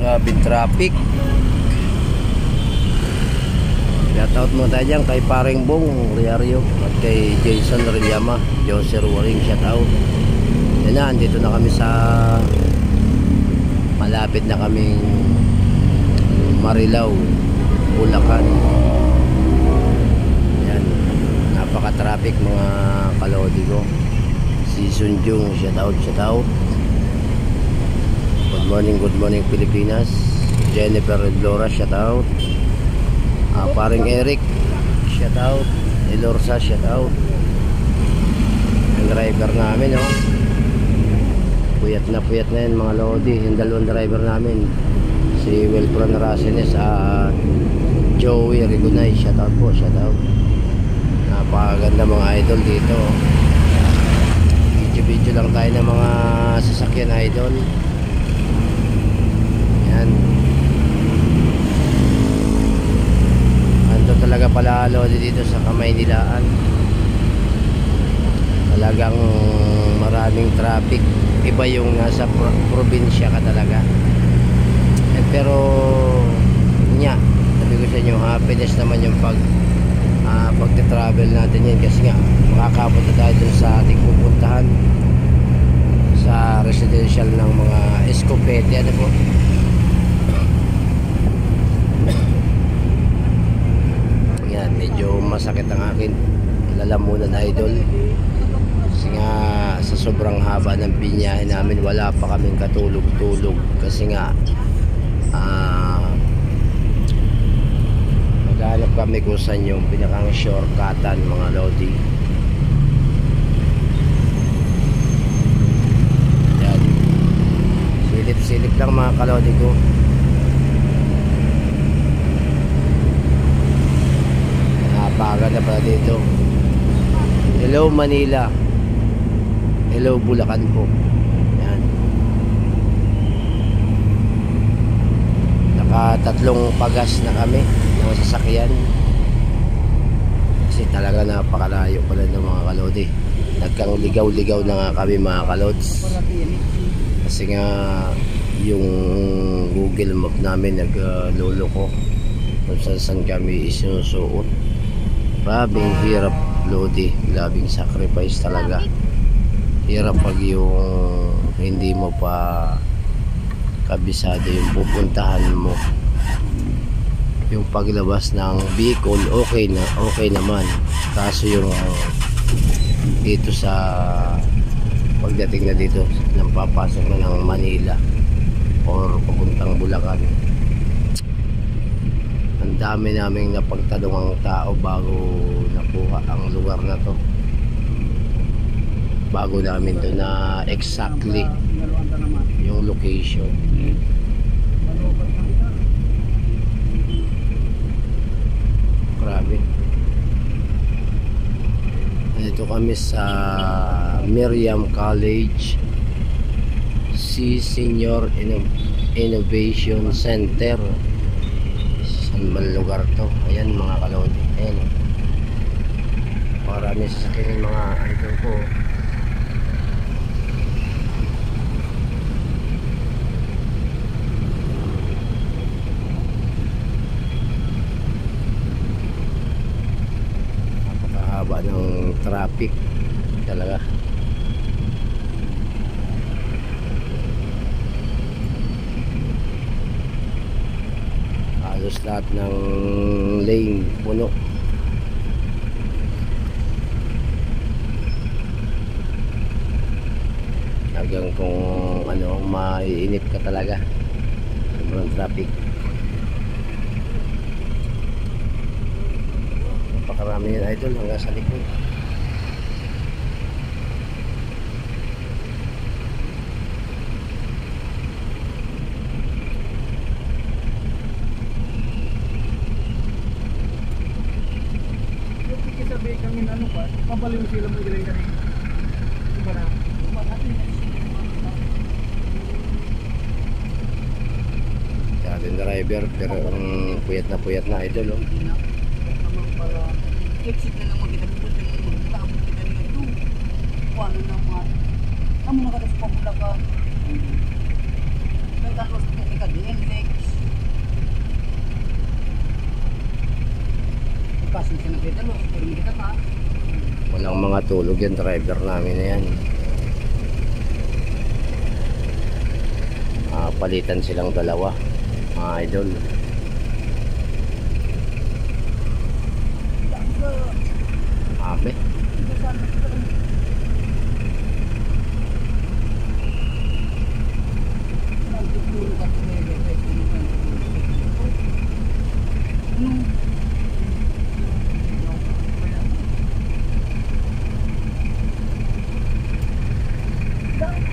Grabe traffic. Shoutout mo tayo dyan kay Paring Bong Riario at kay Jason Rillama, Jose Ruwaring, shoutout. Yan na, andito na kami sa malapit na kaming Marilao, Bulacan. Yan, napaka-traffic mga kalodi ko. Si Sunjung, shoutout, shoutout. Good morning Pilipinas. Jennifer Redlora, shoutout. Paring Eric, shoutout. Elorsa, shoutout. Ang driver namin, oh. Puyat na yan mga lodi. Yung dalawang driver namin, si Wilfron Racenes at Joey Rigunay, shoutout po, shoutout. Napakaganda mga idol dito. Video lang tayo ng mga sasakyan idol. Yan. Ando talaga pala lodi dito sa Kamaynilaan. Talagang maraming traffic. Iba yung nasa probinsya ka talaga. Pero nya, sabi ko sa inyo, happiness naman yung pagte-travel natin yan, kasi nga makakapunta tayo dun sa ating pupuntahan sa residential ng mga Escopete. Ano po? Yan, medyo masakit ang akin lalamunan idol, kasi nga sa sobrang haba ng binyahe namin wala pa kaming katulog-tulog, kasi nga maghanap kami kung saan yung pinakang shortcutan mga lodi. Yan, silip-silip lang mga kalodi ko. Napakaganda pala dito. Hello Manila, hello Bulacan po. Yan, nakatatlong pagas na kami ng sasakyan, kasi talaga napakalayo pala ng mga kalodi. Nagkang ligaw-ligaw na nga kami mga kalods, kasi nga yung Google Map namin nagluloko kung saan kami isinusuot. Grabing hirap lodi, grabing sacrifice talaga. Hirap pag yung hindi mo pa kabisado yung pupuntahan mo. Yung paglabas ng Bicol okay naman, kaso yung dito sa pagdating na dito nang papasok na ng Manila or papuntang Bulacan, ang dami naming napagtanong ang tao bago nakuha ang lugar na to, bago namin to na exactly yung location. Grabe. Dito kami sa Miriam College C Senior Innovation Center. Saan ba lugar to? Ayan mga kalodi. Ayan. Marami sasakyan mga idol ko. Haba ng traffic talaga. Halos lahat ng lane puno. Hanggang kung ano, maiinip ka talaga. Sobrang traffic. Napakarami yan idol hanggang sa likod. Sabi kami ano pa, pabaliw sila mo galing kami. Diba na? Ating driver pero puyat na idol oh. Exit na lang magkita-pupunta yung magkita-abot kita rin ito. Paano naman? Kamu na ka sa pamula ka. May tapos ka din. mga tulog yung driver namin na yan. Palitan silang dalawa, mga idol. Abe.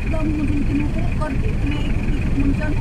Dami mo din kinukuha. Pinaikot-ikot mo dyan.